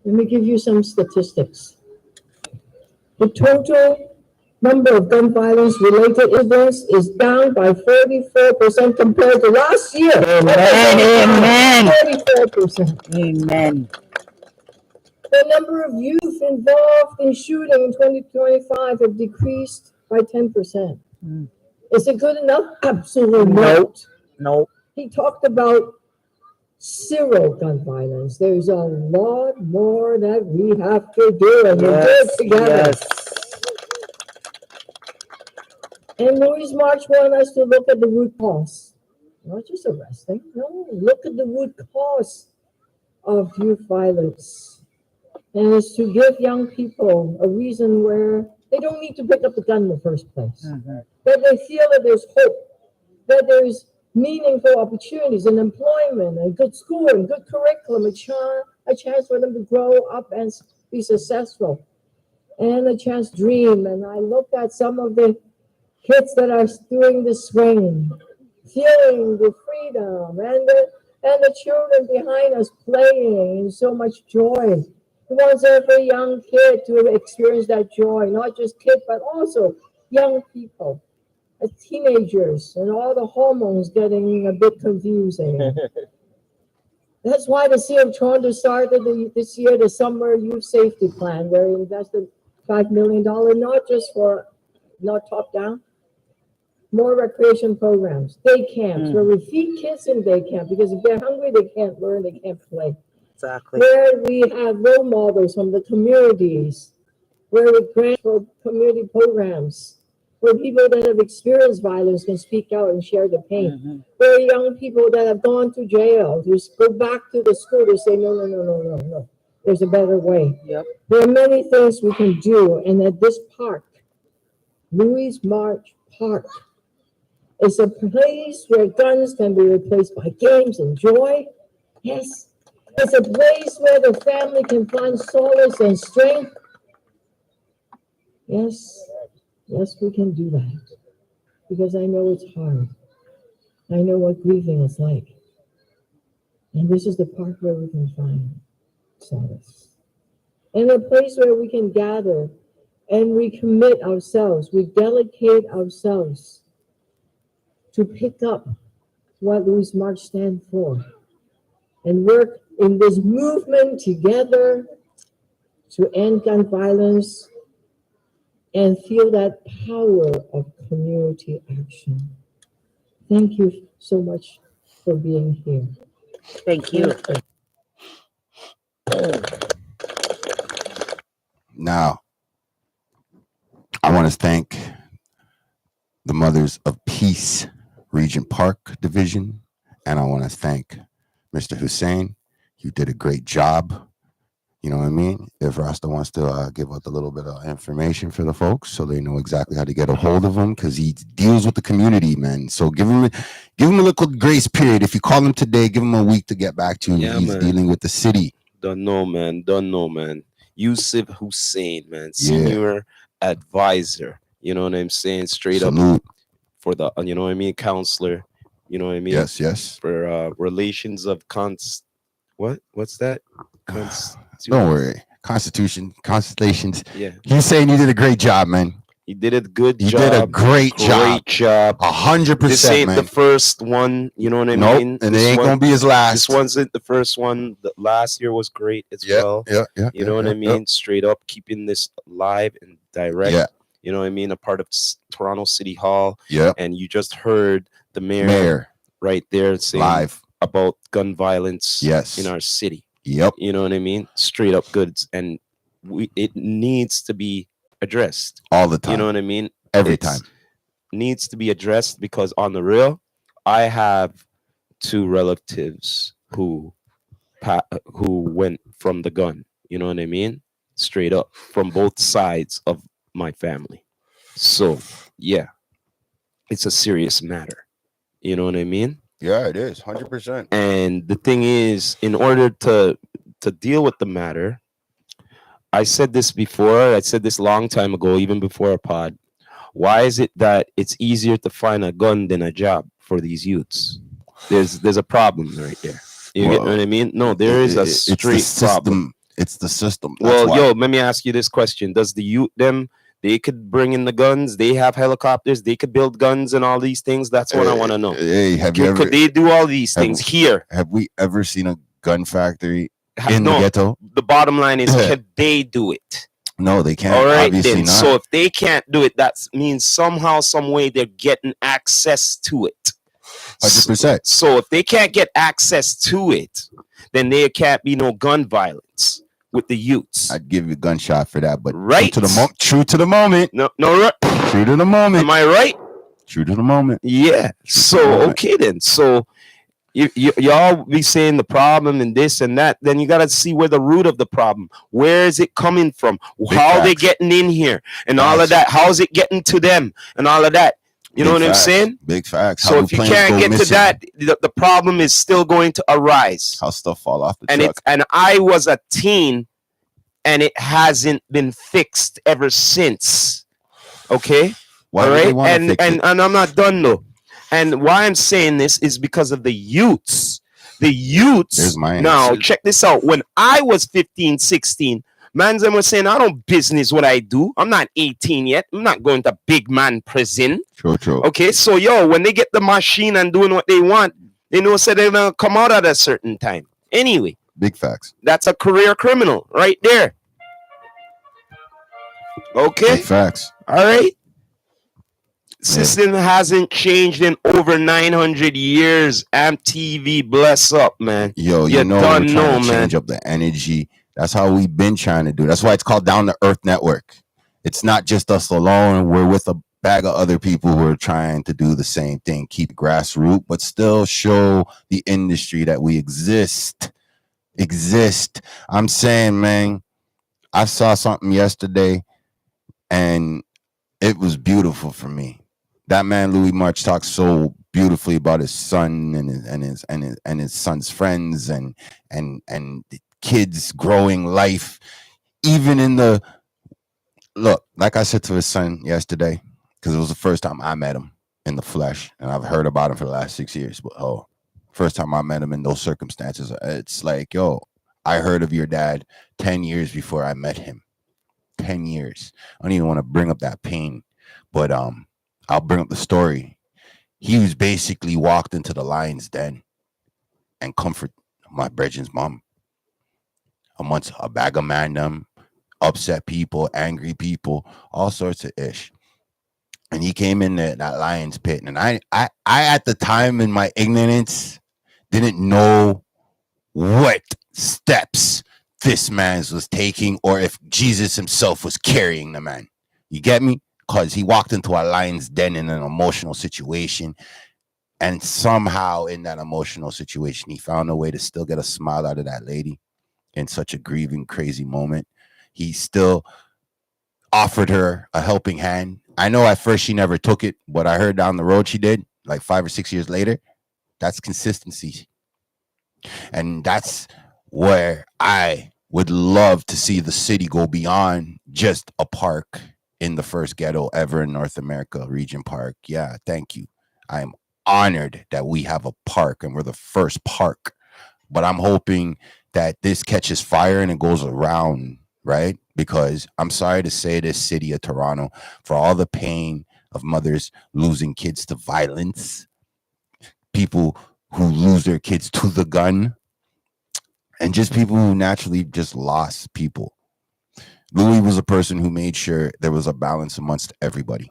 Let me give you some statistics. The total number of gun violence related incidents is down by 44% compared to last year. Amen. 44%. Amen. The number of youth involved in shooting in 2025 have decreased by 10%. Is it good enough? Absolutely not. No. He talked about zero gun violence. There's a lot more that we have to do, and we'll do it together. And Louis March wanted us to look at the root cause, not just arresting. No, look at the root cause of youth violence. And it's to give young people a reason where they don't need to pick up the gun in the first place. That they feel that there's hope, that there's meaningful opportunities and employment and good school and good curriculum, a chance for them to grow up and be successful, and a chance to dream. And I look at some of the kids that are doing the swing, feeling the freedom, and the children behind us playing in so much joy. He wants every young kid to experience that joy, not just kids, but also young people, as teenagers, and all the hormones getting a bit confusing. That's why the City of Toronto started this year the Summer Youth Safety Plan, where we invested $5 million, not top down, more recreation programs, day camps, where we feed kids in day camp, because if they're hungry, they can't learn, they can't play. Exactly. Where we have role models from the communities, where we grant for community programs, where people that have experienced violence can speak out and share the pain. Where young people that have gone to jail just go back to the school to say, no. There's a better way. There are many things we can do. And at this park, Louis March Park, is a place where guns can be replaced by games and joy. Yes. It's a place where the family can find solace and strength. Yes, we can do that. Because I know it's hard. I know what grieving is like. And this is the park where we can find solace. And a place where we can gather and recommit ourselves, we delegate ourselves to pick up what Louis March stands for and work in this movement together to end gun violence and feel that power of community action. Thank you so much for being here. Thank you. Now, I want to thank the Mothers of Peace Regent Park Division, and I want to thank Mr. Hussein. You did a great job. You know what I mean? If Rasta wants to give out a little bit of information for the folks so they know exactly how to get a hold of him, because he deals with the community, man. So give him a little grace period. If you call him today, give him a week to get back to you. Yeah, He's man. dealing with the city. Don't know, man. Yusuf Hussein, man. Senior advisor. You know what I'm saying? Straight Salute. up for the, you know what I mean? Counselor. You know what I mean? Yes. For relations of what's that? Don't worry. Constellations. Yeah. He's saying you did a great job, man. He did a good job. You did a great job. 100%, This ain't man. the first one, you know what I mean? And it ain't gonna be his last. This one's the first one. The last year was great as well. Yeah. You know what I mean? Straight up keeping this live and direct. Yeah. You know what I mean? A part of Toronto City Hall. Yeah. And you just heard the mayor right there saying live about gun violence in our city. Yep. You know what I mean? Straight up goods. And it needs to be addressed all the time. You know what I mean? Every time needs to be addressed, because on the real, I have two relatives who went from the gun. You know what I mean? Straight up from both sides of my family. So yeah, it's a serious matter. You know what I mean? Yeah, it is 100%. And the thing is, in order to deal with the matter, I said this before. I said this a long time ago, even before a pod. Why is it that it's easier to find a gun than a job for these youths? There's a problem right there. You get what I mean? No, there is a straight problem. It's the system. That's Well, why. yo, let me ask you this question: does the youth them? They could bring in the guns. They have helicopters. They could build guns and all these things. That's what I want to know. Hey, have you Could ever? they do all these have- things here? Have we ever seen a gun factory in the No. ghetto? The bottom line is, could they do it? No, they can't. All right, Obviously then. not. So if they can't do it, that means somehow, some way, they're getting access to it. 100%. So if they can't get access to it, then there can't be no gun violence with the youths. I'd give you a gunshot for that, but Right. true to the moment. No, True to the moment. am I right? True to the moment. Yeah. So okay then. So y'all be saying the problem and this and that. Then you gotta see where the root of the problem. Where is it coming from? How they getting in here and all of that? How is it getting to them and all of that? You know what I'm saying? Big facts. So if you can't get to that, the problem is still going to arise. How stuff fall off the And truck. and I was a teen, and it hasn't been fixed ever since. Okay. Why all would they right, wanna fix it? and I'm not done though. And why I'm saying this is because of the youths. The youths. There's my Now, answer. check this out. When I was 15, 16, mans them was saying, I don't business what I do. I'm not 18 yet. I'm not going to big man prison. True. Okay, so yo, when they get the machine and doing what they want, they know so they're gonna come out at a certain time. Anyway, Big facts. that's a career criminal right there. Okay. Big facts. All right. System hasn't changed in over 900 years. MTV, bless up, man. Yo, You you know done we're trying know, to man. change up the energy. That's how we've been trying to do. That's why it's called Down to Earth Network. It's not just us alone. We're with a bag of other people who are trying to do the same thing, keep grassroots, but still show the industry that we exist. I'm saying, man, I saw something yesterday and it was beautiful for me. That man Louis March talks so beautifully about his son and his son's friends and the kids growing life, even in the look. Like I said to his son yesterday, because it was the first time I met him in the flesh, and I've heard about him for the last 6 years. But first time I met him in those circumstances, it's like, yo, I heard of your dad 10 years before I met him. 10 years. I don't even want to bring up that pain, but I'll bring up the story. He was basically walked into the lion's den and comfort my brethren's mom amongst a bag of mandem, upset people, angry people, all sorts of ish. And he came in that lion's pit, and I at the time in my ignorance didn't know what steps this man was taking, or if Jesus himself was carrying the man. You get me? Because he walked into a lion's den in an emotional situation, and somehow in that emotional situation, he found a way to still get a smile out of that lady in such a grieving, crazy moment. He still offered her a helping hand. I know at first she never took it, but I heard down the road she did, like 5 or 6 years later. That's consistency. And that's where I would love to see the city go beyond just a park in the first ghetto ever in North America, Regent Park. Yeah, thank you. I am honored that we have a park and we're the first park. But I'm hoping that this catches fire and it goes around, right? Because I'm sorry to say this, city of Toronto, for all the pain of mothers losing kids to violence, people who lose their kids to the gun, and just people who naturally just lost people. Louis was a person who made sure there was a balance amongst everybody.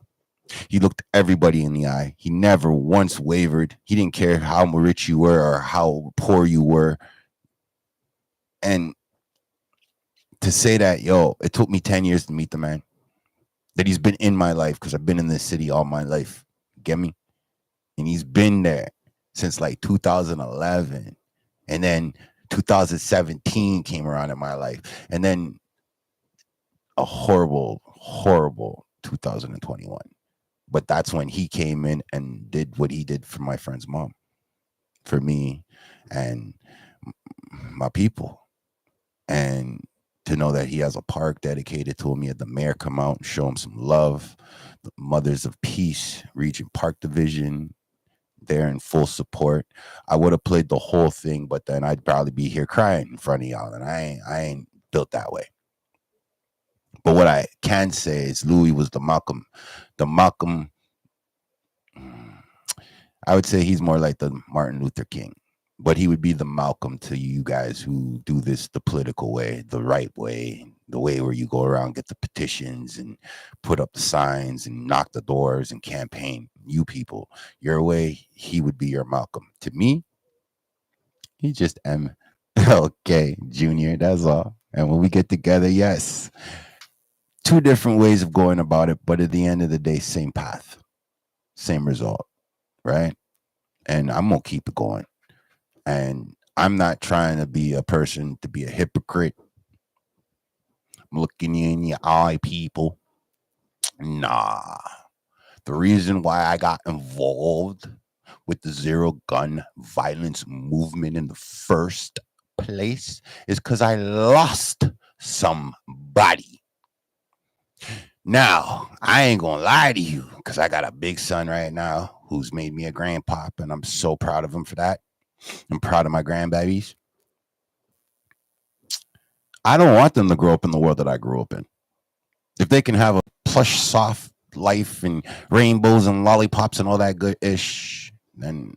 He looked everybody in the eye. He never once wavered. He didn't care how rich you were or how poor you were. And to say that, yo, it took me 10 years to meet the man, that he's been in my life, because I've been in this city all my life. Get me? And he's been there since like 2011. And then 2017 came around in my life. And then a horrible, horrible 2021. But that's when he came in and did what he did for my friend's mom, for me and my people. And to know that he has a park dedicated to him, he had the mayor come out and show him some love. The Mothers of Peace, Regent Park Division, they're in full support. I would have played the whole thing, but then I'd probably be here crying in front of y'all, and I ain't built that way. But what I can say is Louis was the Malcolm. I would say he's more like the Martin Luther King, but he would be the Malcolm to you guys who do this the political way, the right way, the way where you go around, get the petitions and put up the signs and knock the doors and campaign. You people, your way, he would be your Malcolm. To me, he's just MLK Jr., that's all. And when we get together, yes, two different ways of going about it, but at the end of the day, same path, same result, right? And I'm gonna keep it going. And I'm not trying to be a person to be a hypocrite. I'm looking you in your eye, people. Nah. The reason why I got involved with the zero gun violence movement in the first place is because I lost somebody. Now, I ain't gonna lie to you, because I got a big son right now who's made me a grandpop, and I'm so proud of him for that. I'm proud of my grandbabies. I don't want them to grow up in the world that I grew up in. If they can have a plush, soft life and rainbows and lollipops and all that good ish, then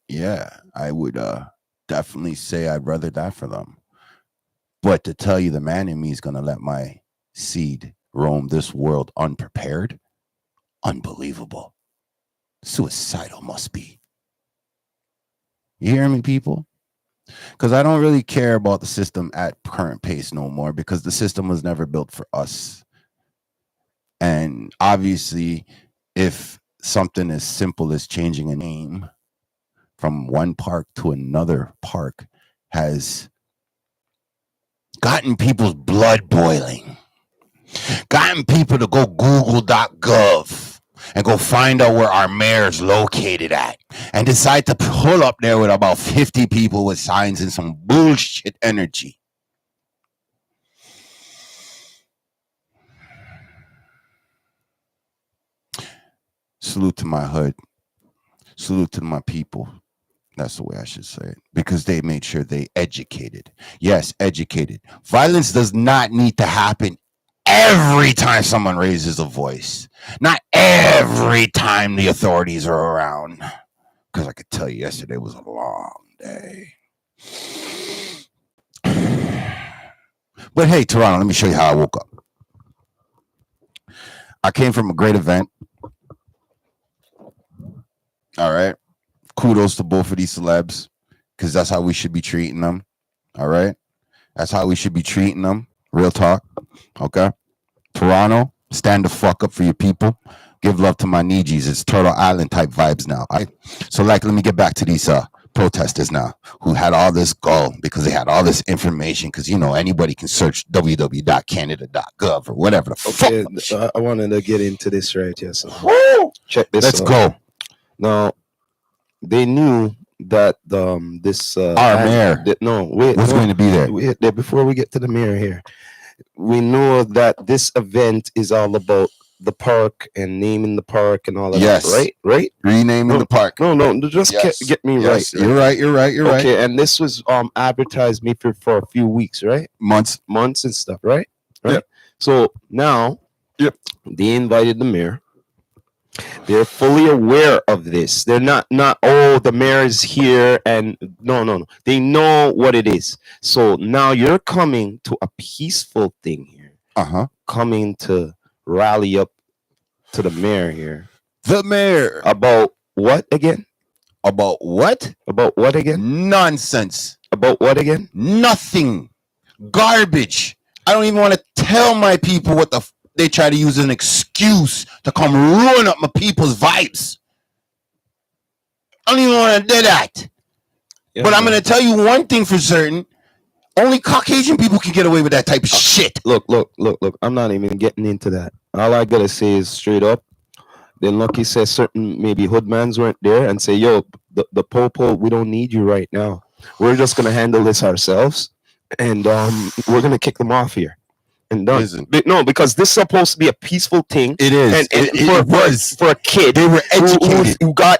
yeah, I would definitely say I'd rather die for them. But to tell you the man in me is gonna let my seed roam this world unprepared, unbelievable. Suicidal must be. You hear me, people? Because I don't really care about the system at current pace no more, because the system was never built for us. And obviously, if something as simple as changing a name from one park to another park has gotten people's blood boiling, gotten people to go google.gov and go find out where our mayor's located at, and decide to pull up there with about 50 people with signs and some bullshit energy. Salute to my hood. Salute to my people. That's the way I should say it. Because they made sure they educated. Yes, educated. Violence does not need to happen every time someone raises a voice. Not every time the authorities are around. Because I could tell you yesterday was a long day. But hey, Toronto, let me show you how I woke up. I came from a great event. All right. Kudos to both of these celebs, because that's how we should be treating them. All right. That's how we should be treating them. Real talk. Okay. Toronto, stand the fuck up for your people. Give love to my Nijis. It's Turtle Island type vibes now. All right. So, like, let me get back to these protesters now who had all this goal because they had all this information, because, you know, anybody can search www.canada.gov or whatever the fuck. I wanted to get into this right here. So check this Let's out. go. Now, they knew that this Our mayor was going to be there. Before we get to the mayor here, we know that this event is all about the park and naming the park and all of Yes. that, right? Renaming the park. No, just Yes. get me Yes. right. You're right. Okay, and this was advertised maybe for a few weeks, right? Months and stuff, right? Yep. So now, Yep. they invited the mayor. They're fully aware of this. They're not oh, the mayor is here, and no. They know what it is. So now you're coming to a peaceful thing here. Coming to rally up to the mayor here. The mayor. About what again? About what? About what again? Nonsense. About what again? Nothing. Garbage. I don't even want to tell my people what they try to use as an excuse to come ruin up my people's vibes. I don't even want to do that. Yeah, but I'm going to tell you one thing for certain. Only Caucasian people can get away with that type of shit. Look. I'm not even getting into that. All I got to say is straight up. Then Lucky says certain maybe hoodmans weren't there and say, yo, the popo, we don't need you right now. We're just going to handle this ourselves. And we're going to kick them off here. and done. Listen. No, because this is supposed to be a peaceful thing. It is. And It was. for a kid They were educated. who got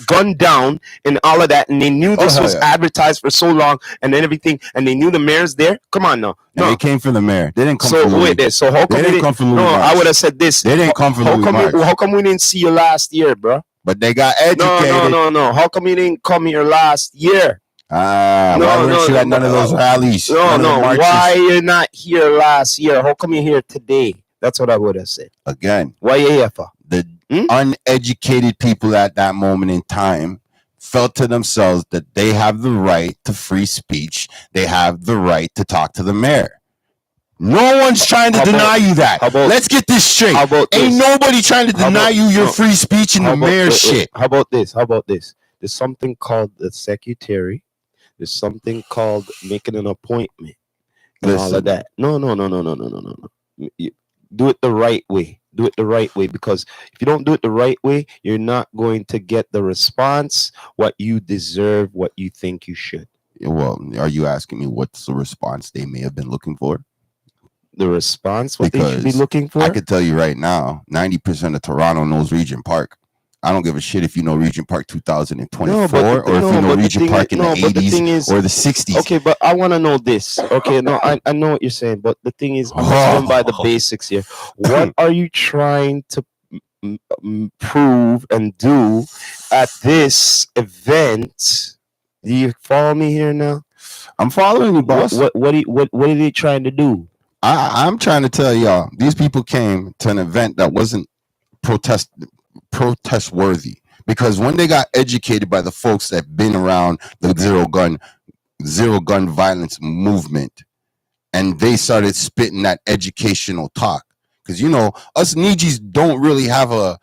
gunned down and all of that, and they knew this hell was yeah. advertised for so long, and then everything, and they knew the mayor's there. Come on now. And No. they came from the mayor. They didn't come So from Louis. wait there. So how come They didn't come from Louis No, March. I would have said this. They didn't come from Louis March. How come we didn't see you last year, bro? But they got educated. No. How come you didn't come here last year? Why weren't you at none of those rallies? No. Why you're not here last year? How come you're here today? That's what I would have said. Again, Why you here for? the uneducated people at that moment in time felt to themselves that they have the right to free speech. They have the right to talk to the mayor. No one's trying to deny you that. Let's get this straight. Ain't nobody trying to deny you your free speech in the mayor's shit. How about this? There's something called the secretary. There's something called making an appointment and all of that. No. Do it the right way. Do it the right way, because if you don't do it the right way, you're not going to get the response what you deserve, what you think you should. Well, are you asking me what's the response they may have been looking for? The response what they should be looking for? I could tell you right now, 90% of Toronto knows Regent Park. I don't give a shit if you know Regent Park 2024 or if you know Regent Park in the 80s or the 60s. Okay, but I want to know this. Okay, no, I know what you're saying, but the thing is, I'm just going by the basics here. What are you trying to prove and do at this event? Do you follow me here now? I'm following you, boss. What are they trying to do? I'm trying to tell y'all, these people came to an event that wasn't protest worthy, because when they got educated by the folks that been around the zero gun violence movement, and they started spitting that educational talk, because us Nijis don't really have a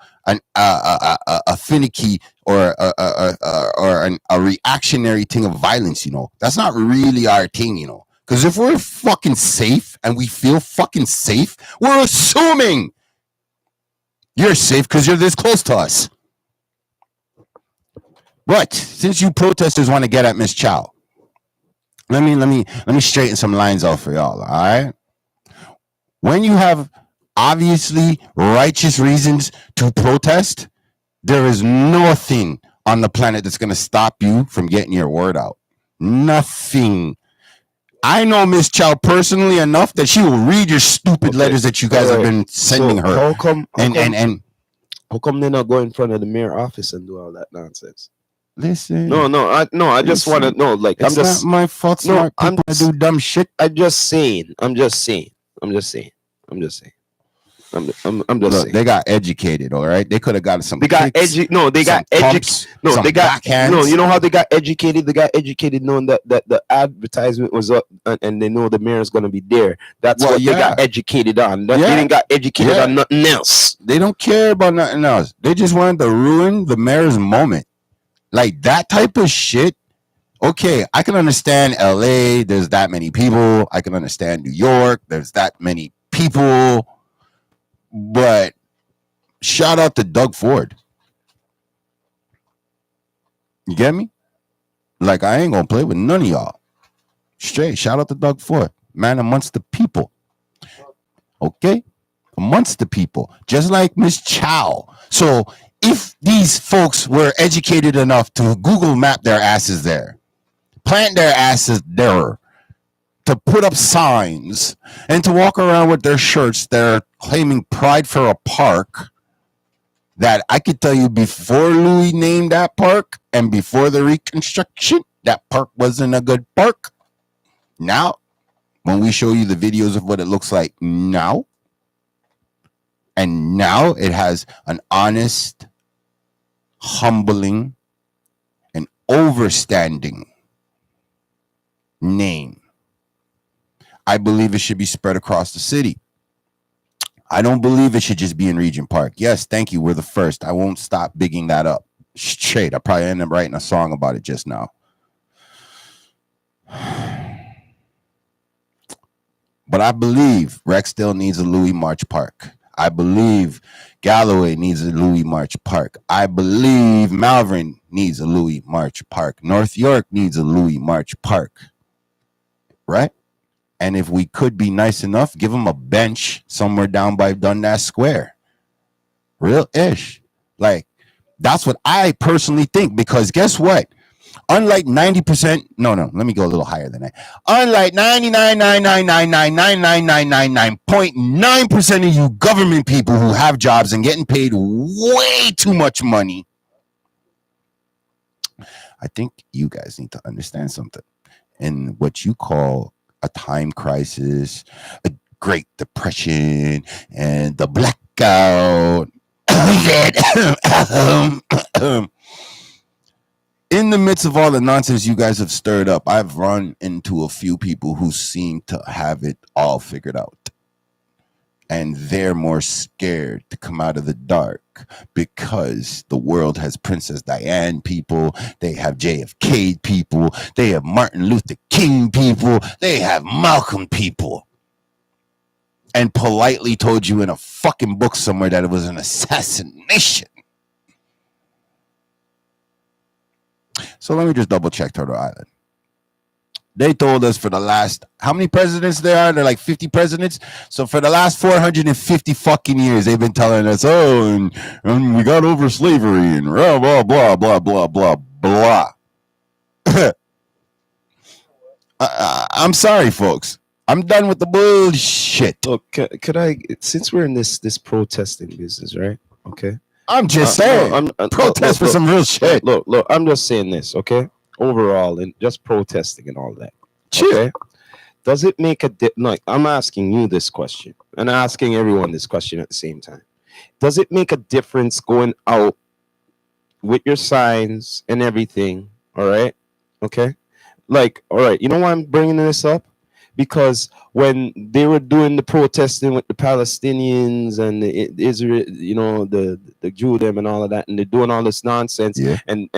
finicky or a reactionary thing of violence. That's not really our thing. Because if we're fucking safe and we feel fucking safe, we're assuming you're safe because you're this close to us. But since you protesters want to get at Miss Chow, let me straighten some lines out for y'all. All right. When you have obviously righteous reasons to protest, there is nothing on the planet that's going to stop you from getting your word out. Nothing. I know Miss Chow personally enough that she will read your stupid letters that you guys have been sending her. How come How come they're not going in front of the mayor office and do all that nonsense? Listen. I just want to know. Like, it's not my fault. Smart people do dumb shit. I'm just saying. Look, they got educated, all right. They could have gotten some. They got educated. No, they got educated. No, they got backhands. No, you know how they got educated? They got educated knowing that the advertisement was up, and they know the mayor is going to be there. That's what they got educated on. They didn't got educated on nothing else. They don't care about nothing else. They just wanted to ruin the mayor's moment, like that type of shit. Okay, I can understand LA. There's that many people. I can understand New York. There's that many people. But shout out to Doug Ford. You get me? Like, I ain't gonna play with none of y'all. Straight shout out to Doug Ford, man amongst the people. Okay, amongst the people, just like Miss Chow. So if these folks were educated enough to Google map their asses there, plant their asses there, to put up signs and to walk around with their shirts, they're claiming pride for a park that I could tell you before Louis named that park and before the reconstruction, that park wasn't a good park. Now, when we show you the videos of what it looks like now, and now it has an honest, humbling, and overstanding name. I believe it should be spread across the city. I don't believe it should just be in Regent Park. Yes, thank you. We're the first. I won't stop bigging that up. Straight. I probably end up writing a song about it just now. But I believe Rexdale needs a Louis March Park. I believe Galloway needs a Louis March Park. I believe Malvern needs a Louis March Park. North York needs a Louis March Park. Right? And if we could be nice enough, give them a bench somewhere down by Dundas Square. Real ish. Like, that's what I personally think, because guess what? Unlike 90%, no, let me go a little higher than that. Unlike 99.9% of you government people who have jobs and getting paid way too much money, I think you guys need to understand something. In what you call a time crisis, a Great Depression, and the blackout. In the midst of all the nonsense you guys have stirred up, I've run into a few people who seem to have it all figured out. And they're more scared to come out of the dark because the world has Princess Diane people, they have JFK people, they have Martin Luther King people, they have Malcolm people. And politely told you in a fucking book somewhere that it was an assassination. So let me just double check Turtle Island. They told us for the last, how many presidents there are? They're like 50 presidents. So for the last 450 fucking years, they've been telling us, and we got over slavery and blah, blah, blah, blah, blah, blah, blah. I'm sorry, folks. I'm done with the bullshit. Look, could I, since we're in this protesting business, right? Okay. I'm just saying, protest for some real shit. Look, I'm just saying this, okay? Overall, and just protesting and all that. Okay? Does it make a like, I'm asking you this question and asking everyone this question at the same time. Does it make a difference going out with your signs and everything? All right? Okay? Like, all right, you know why I'm bringing this up? Because when they were doing the protesting with the Palestinians and the Israel, you know, the Judah and all of that, and they're doing all this nonsense and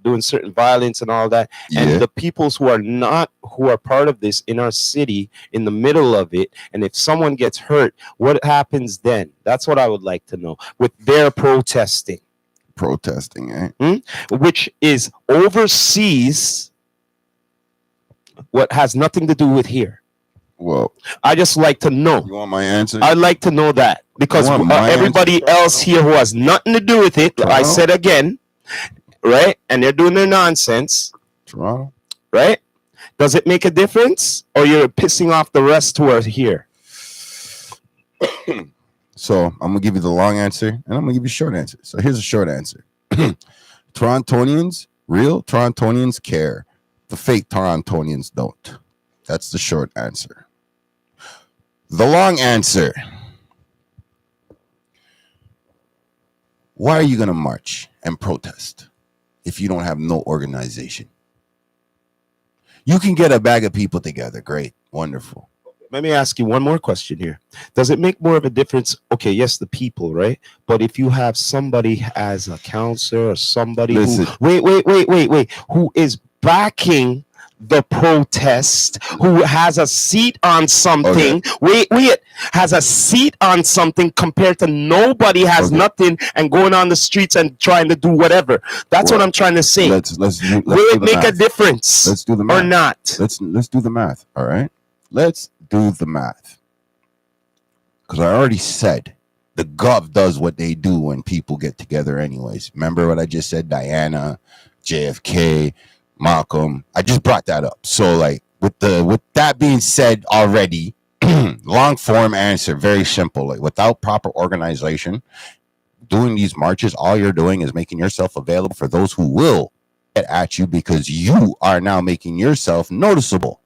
doing certain violence and all that, and the peoples who are part of this in our city in the middle of it, and if someone gets hurt, what happens then? That's what I would like to know with their protesting, which is overseas. What has nothing to do with here. Well, I just like to know. You want my answer? I'd like to know that because everybody else here who has nothing to do with it, Toronto? I said again, right? And they're doing their nonsense. Toronto. Right? Does it make a difference? Or you're pissing off the rest who are here? So I'm going to give you the long answer and I'm going to give you a short answer. So here's a short answer. Torontonians, real Torontonians care. The fake Torontonians don't. That's the short answer. The long answer. Why are you going to march and protest if you don't have no organization? You can get a bag of people together. Great. Wonderful. Let me ask you one more question here. Does it make more of a difference? Okay, yes, the people, right? But if you have somebody as a counselor or somebody who who is backing the protest, who has a seat on something, has a seat on something compared to nobody has nothing and going on the streets and trying to do whatever. That's what I'm trying to say. Let's will it make a difference? Let's do the math. Or not? Let's do the math. All right. Let's do the math. Because I already said the gov does what they do when people get together anyways. Remember what I just said? Diana, JFK, Malcolm. I just brought that up. So like with that being said already, long form answer, very simple. Like without proper organization, doing these marches, all you're doing is making yourself available for those who will get at you because you are now making yourself noticeable.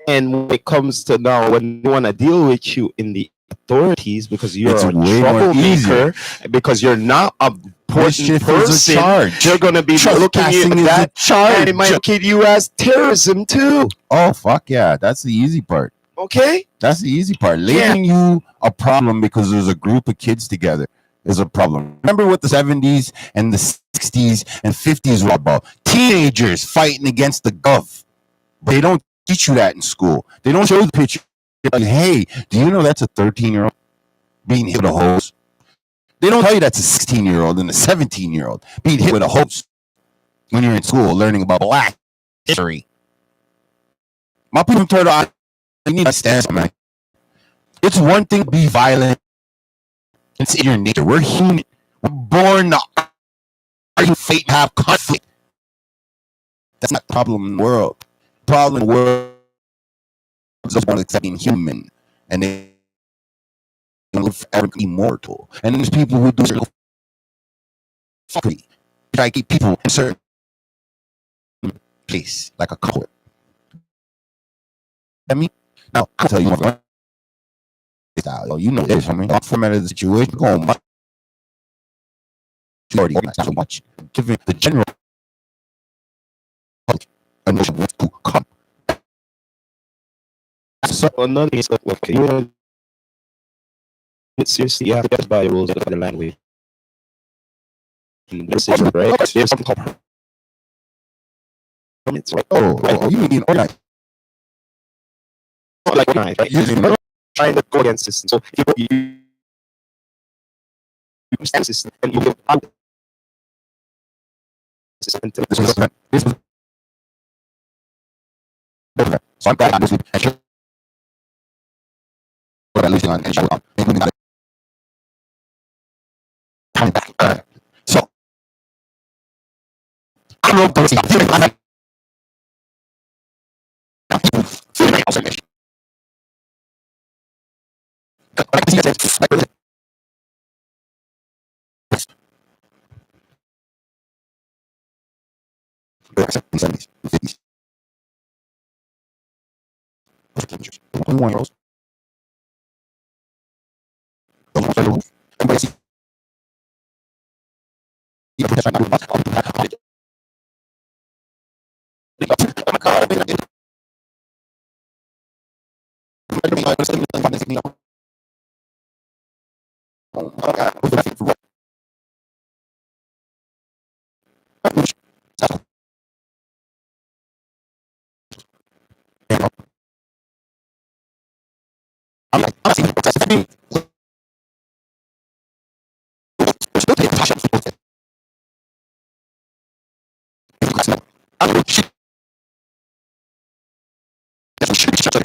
And when it comes to now, when they want to deal with you in the authorities because you're a troublemaker, because you're not a important person, you're going to be looking at that and it might look at you as terrorism too. Oh, fuck yeah. That's the easy part. Okay? That's the easy part. Labeling you a problem because there's a group of kids together is a problem. Remember what the 70s and the 60s and 50s were about? Teenagers fighting against the gov. But they don't teach you that in school. They don't show the picture. Like, hey, do you know that's a 13-year-old being hit with a hose? They don't tell you that's a 16-year-old and a 17-year-old being hit with a hose when you're in school learning about black history. My people from Turtle Island You need to understand something, man. It's one thing to be violent. It's in your nature. We're human. We're born to argue, fate, and have conflict. That's not the problem in the world. The problem in the world is just born accepting human. And they live forever immortal. And then there's people who do certain fuckery. Try to keep people in a certain place, like a court. I mean, now, I'll tell you one style, yo. You know this, I mean, don't format the situation. Go on, majority, not so much. Giving the general public a notion of what's to come. So, Another thing is like, okay, you want to seriously, you have to get by the rules of the language. Decision, right? There's something called permits, right? you mean being organized? Not like organized, right? Usually, Trying to go against system. So you stand the system and you give out the system until this was so I'm glad I listened and showed what I listened on and showed up. Including that coming back. So, I don't know if I'm feeling like people feeling like also but I can see that like really in 70s, 50s, 21-year-olds, those on the roof, everybody see you protest right now, oh my god, I did oh my god, what's the for what? I'm like, I'm seeing protest. I mean, still taking Tasha for protest. I don't know, shit. That's some shit. I'm scared.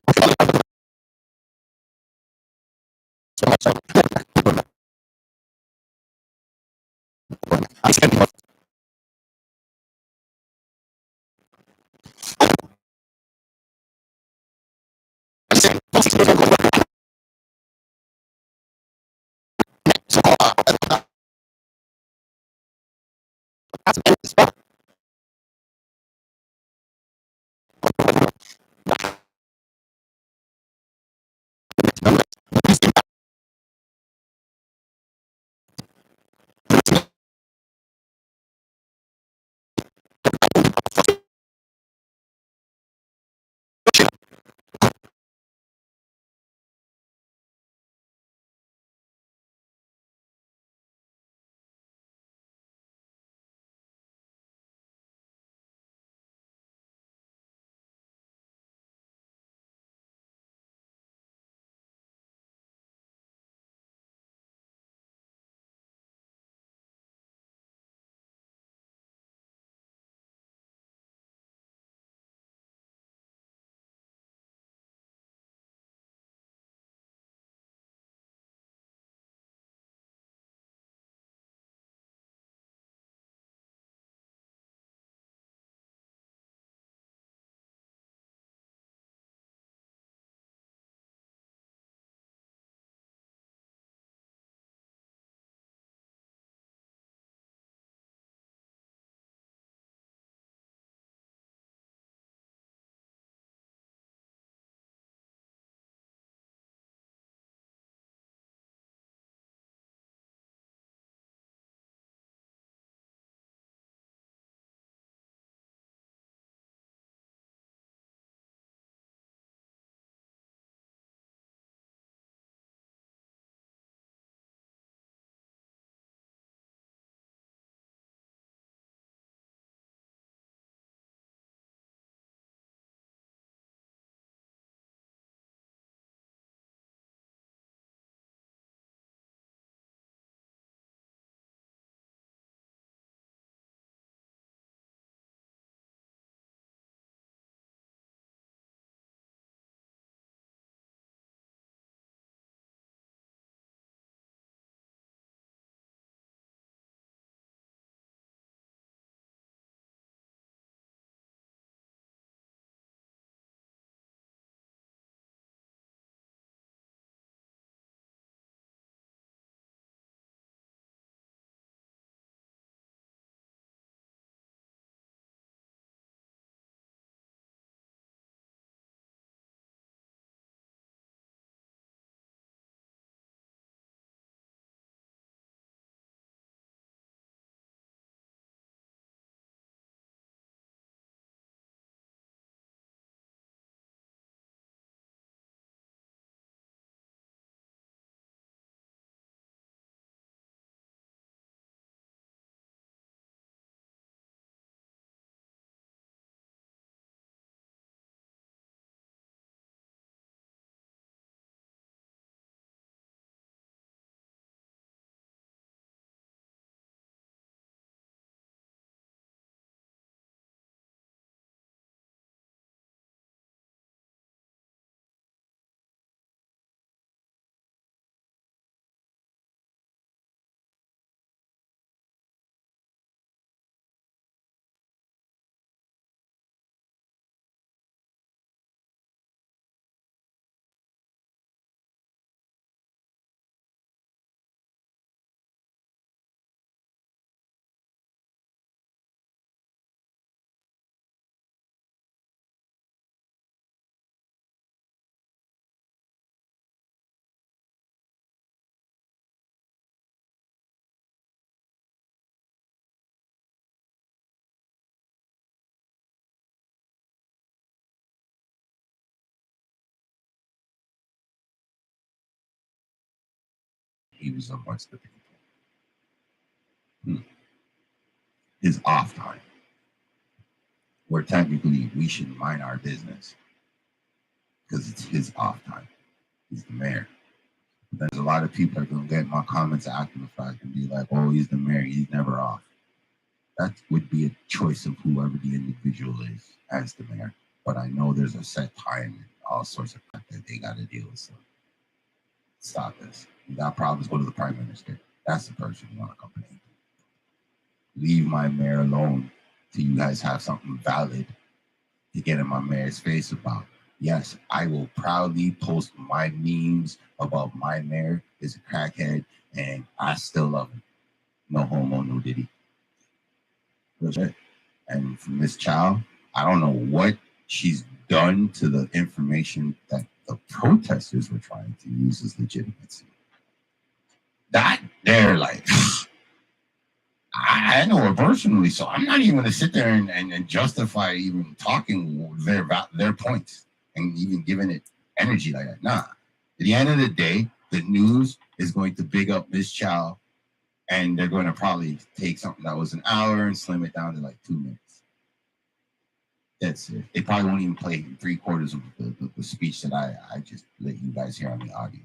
I'm scared. So, he was amongst the people. His off time, where technically we should mind our business because it's his off time. He's the mayor. But there's a lot of people that are going to get my comments after the fact and be like, oh, he's the mayor, he's never off. That would be a choice of whoever the individual is as the mayor. But I know there's a set time and all sorts of stuff that they got to deal with. So stop this. You got problems, go to the prime minister. That's the person you want to complain to. Leave my mayor alone till you guys have something valid to get in my mayor's face about. Yes, I will proudly post my memes about my mayor is a crackhead and I still love him. No homo, no diddy. Legit. And from Miss Chow, I don't know what she's done to the information that the protesters were trying to use as legitimacy. That they're like, I know her personally, so I'm not even going to sit there and justify even talking their points and even giving it energy like that. Nah. At the end of the day, the news is going to big up Miss Chow, and they're going to probably take something that was an hour and slim it down to like 2 minutes. That's it. They probably won't even play 3/4 of the speech that I just let you guys hear on the audio.